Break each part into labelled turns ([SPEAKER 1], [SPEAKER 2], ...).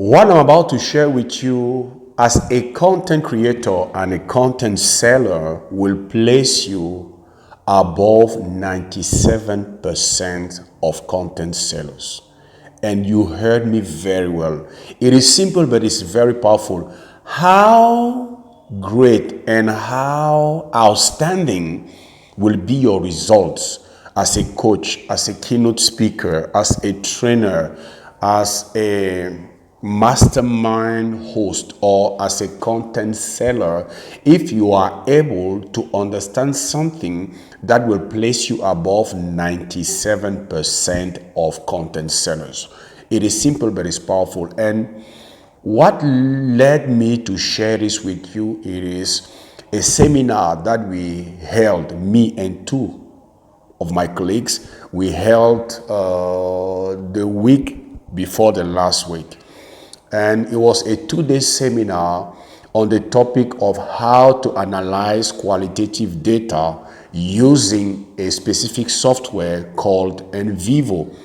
[SPEAKER 1] What I'm about to share with you as a content creator and a content seller will place you above 97% of content sellers. And you heard me very well. It is simple, but it's very powerful. How great and how outstanding will be your results as a coach, as a keynote speaker, as a trainer, as a mastermind host, or as a content seller if you are able to understand something that will place you above 97% of content sellers. It is simple, but it's powerful. And what led me to share this with you, it is a seminar that we held, me and two of my colleagues. We held the week before the last week. And it was a 2-day seminar on the topic of how to analyze qualitative data using a specific software called NVivo.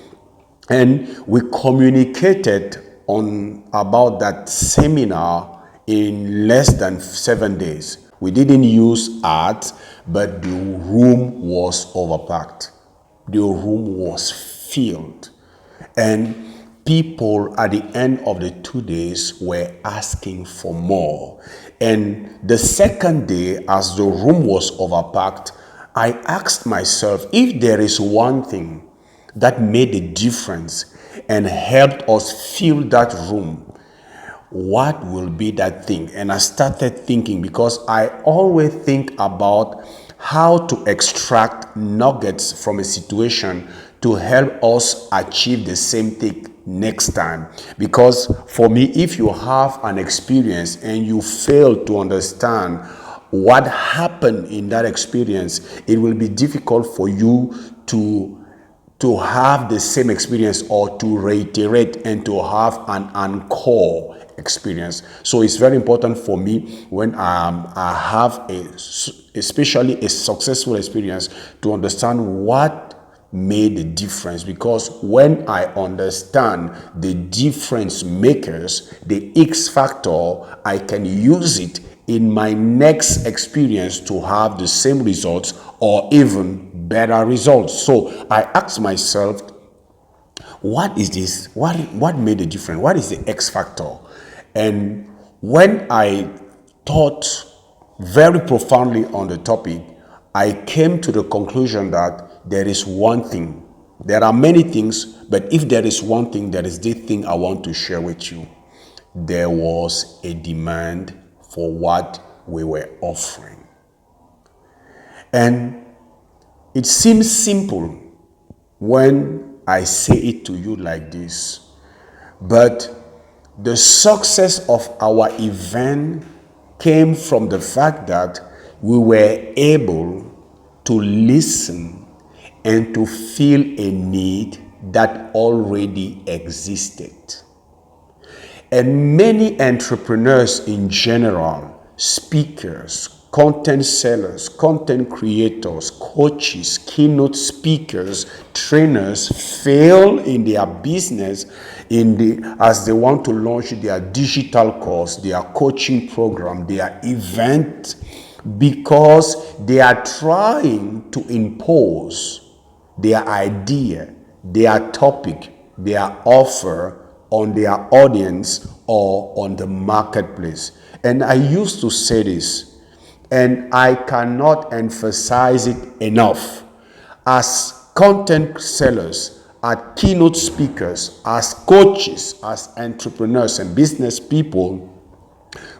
[SPEAKER 1] And we communicated on about that seminar in less than 7 days. We didn't use ads, but the room was overpacked. The room was filled. And people at the end of the 2 days were asking for more. And the second day, as the room was overpacked, I asked myself if there is one thing that made a difference and helped us fill that room, what will be that thing? And I started thinking, because I always think about how to extract nuggets from a situation to help us achieve the same thing next time. Because for me, if you have an experience and you fail to understand what happened in that experience, it will be difficult for you to have the same experience, or to reiterate and to have an encore experience. So it's very important for me when I have especially a successful experience, to understand what made the difference. Because when I understand the difference makers, the X factor, I can use it in my next experience to have the same results or even better results. So I asked myself, what is this? What made the difference? What is the X factor? And when I thought very profoundly on the topic, I came to the conclusion that there is one thing. There are many things, but if there is one thing, there is this thing I want to share with you. There was a demand for what we were offering. And it seems simple when I say it to you like this, but the success of our event came from the fact that we were able to listen and to feel a need that already existed. And many entrepreneurs in general, speakers, content sellers, content creators, coaches, keynote speakers, trainers fail in their business as they want to launch their digital course, their coaching program, their event, because they are trying to impose their idea, their topic, their offer on their audience or on the marketplace. And I used to say this, and I cannot emphasize it enough. As content sellers, as keynote speakers, as coaches, as entrepreneurs and business people,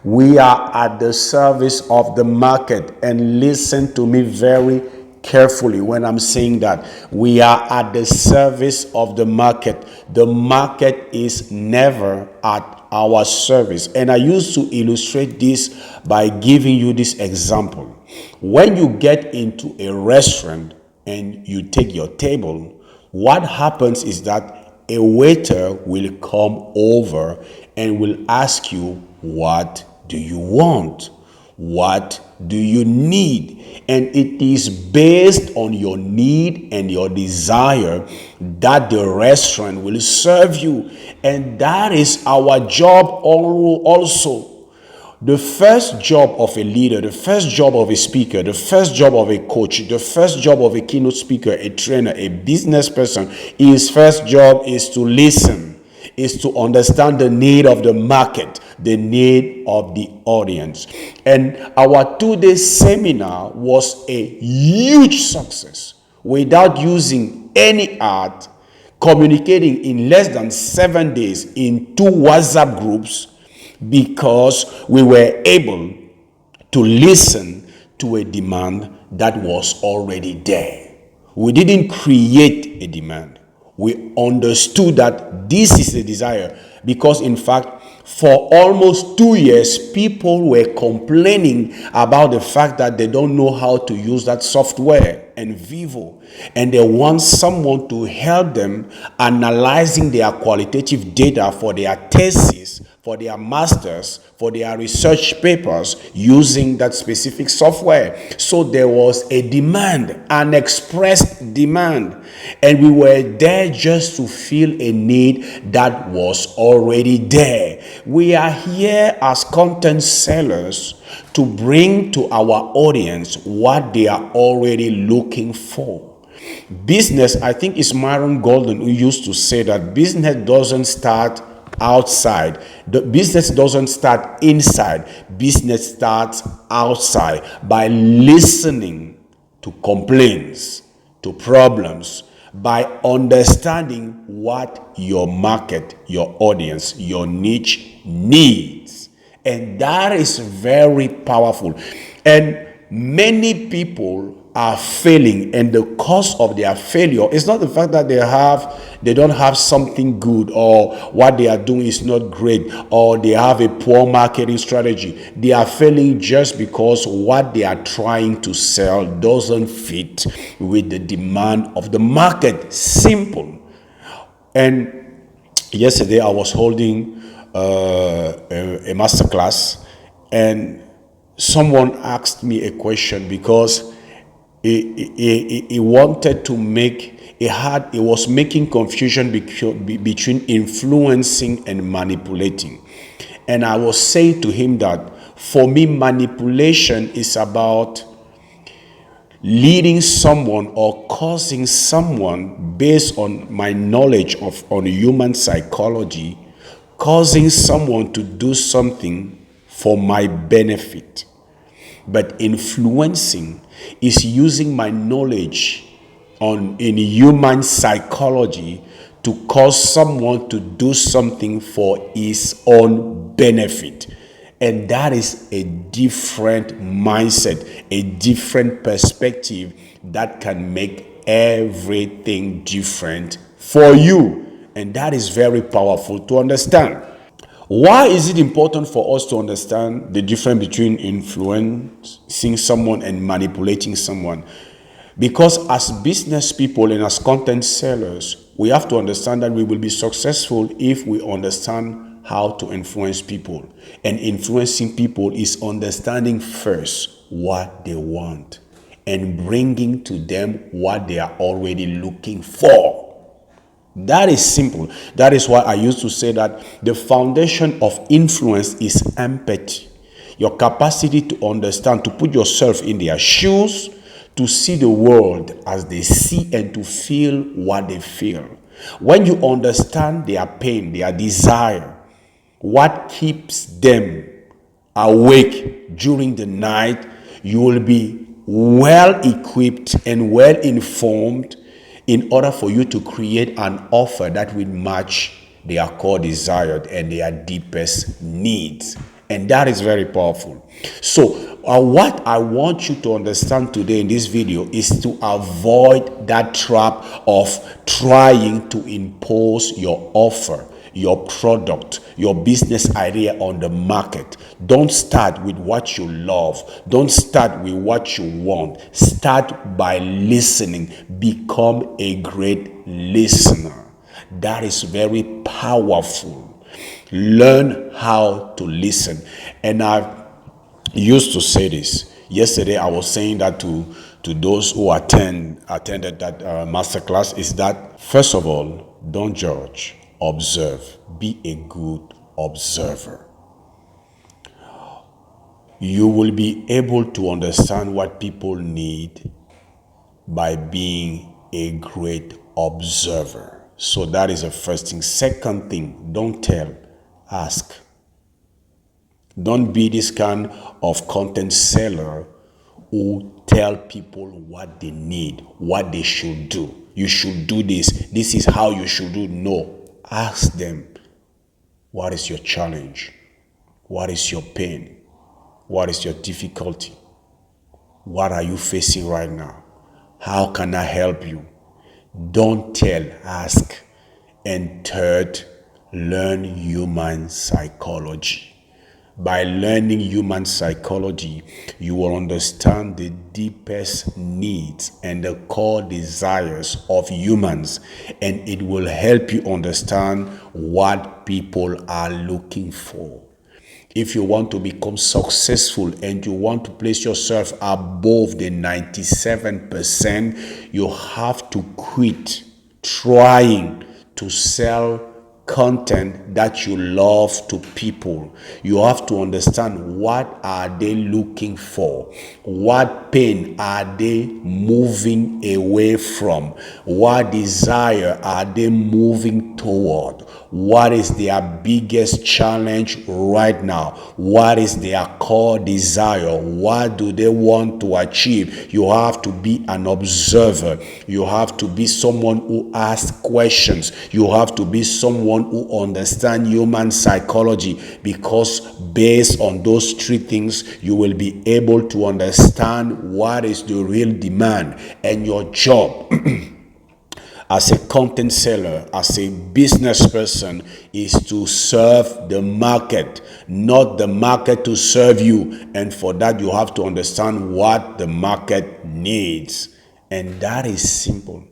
[SPEAKER 1] we are at the service of the market. And listen to me very carefully when I'm saying that. We are at the service of the market. The market is never at our service. And I used to illustrate this by giving you this example. When you get into a restaurant and you take your table, what happens is that a waiter will come over and will ask you, what do you want? What do you need? And it is based on your need and your desire that the restaurant will serve you. And that is our job also. The first job of a leader, the first job of a speaker, the first job of a coach, the first job of a keynote speaker, a trainer, a business person, his first job is to listen, is to understand the need of the market, the need of the audience. And our 2-day seminar was a huge success without using any art, communicating in less than 7 days in 2 WhatsApp groups, because we were able to listen to a demand that was already there. We didn't create a demand. We understood that this is a desire, because in fact, for almost 2 years, people were complaining about the fact that they don't know how to use that software and Vivo, and they want someone to help them analyzing their qualitative data for their thesis, for their masters, for their research papers using that specific software. So there was a demand, an expressed demand, and we were there just to fill a need that was already there. We are here as content sellers to bring to our audience what they are already looking for. Business, I think it's Myron Golden who used to say that business doesn't start outside. The business doesn't start inside. Business starts outside by listening to complaints, to problems, by understanding what your market, your audience, your niche needs. And that is very powerful. And many people are failing, and the cause of their failure is not the fact that they don't have something good, or what they are doing is not great, or they have a poor marketing strategy. They are failing just because what they are trying to sell doesn't fit with the demand of the market. Simple. And yesterday I was holding a masterclass, and someone asked me a question, because he wanted to make, it was making confusion between influencing and manipulating. And I was saying to him that for me, manipulation is about leading someone or causing someone, based on my knowledge on human psychology, causing someone to do something for my benefit. But influencing is using my knowledge in human psychology to cause someone to do something for his own benefit. And that is a different mindset, a different perspective that can make everything different for you. And that is very powerful to understand. Why is it important for us to understand the difference between influencing someone and manipulating someone? Because as business people and as content sellers, we have to understand that we will be successful if we understand how to influence people. And influencing people is understanding first what they want and bringing to them what they are already looking for. That is simple. That is why I used to say that the foundation of influence is empathy. Your capacity to understand, to put yourself in their shoes, to see the world as they see, and to feel what they feel. When you understand their pain, their desire, what keeps them awake during the night, you will be well equipped and well informed in order for you to create an offer that will match their core desire and their deepest needs. And that is very powerful. So what I want you to understand today in this video is to avoid that trap of trying to impose your offer, your product, your business idea on the market. Don't start with what you love. Don't start with what you want. Start by listening. Become a great listener. That is very powerful. Learn how to listen. And I used to say this. Yesterday, I was saying that to those who attended that masterclass is that, first of all, don't judge, observe. Be a good observer. You will be able to understand what people need by being a great observer. So that is the first thing. Second thing, don't tell, ask. Don't be this kind of content seller who tell people what they need, what they should do. You should do this. This is how you should do. No. Ask them, what is your challenge? What is your pain? What is your difficulty? What are you facing right now? How can I help you? Don't tell, ask. And third, learn human psychology. By learning human psychology, you will understand the deepest needs and the core desires of humans, and it will help you understand what people are looking for. If you want to become successful and you want to place yourself above the 97%, you have to quit trying to sell content that you love to people. You have to understand, what are they looking for? What pain are they moving away from? What desire are they moving toward? What is their biggest challenge right now? What is their core desire? What do they want to achieve? You have to be an observer. You have to be someone who asks questions. You have to be someone who understands human psychology, because based on those three things, you will be able to understand what is the real demand. And your job as a content seller, as a business person, is to serve the market, not the market to serve you. And for that, you have to understand what the market needs. And that is simple,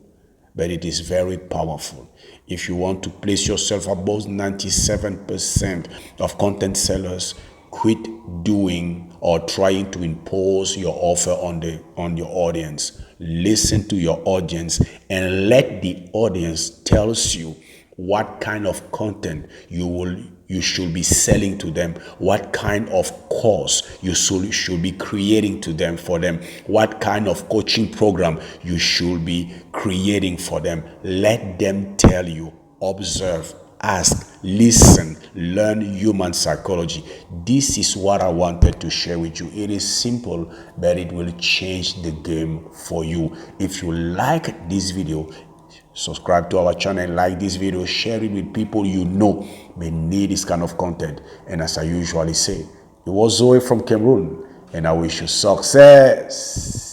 [SPEAKER 1] but it is very powerful. If you want to place yourself above 97% of content sellers, quit doing or trying to impose your offer on your audience. Listen to your audience and let the audience tells you what kind of content you should be selling to them, what kind of course you should be creating to them, for them, what kind of coaching program you should be creating for them. Let them tell you. Observe, ask, listen, learn human psychology. This is what I wanted to share with you. It is simple, but it will change the game for you. If you like this video, subscribe to our channel, like this video, share it with people you know may need this kind of content. And as I usually say, it was Zoe from Cameroon, and I wish you success.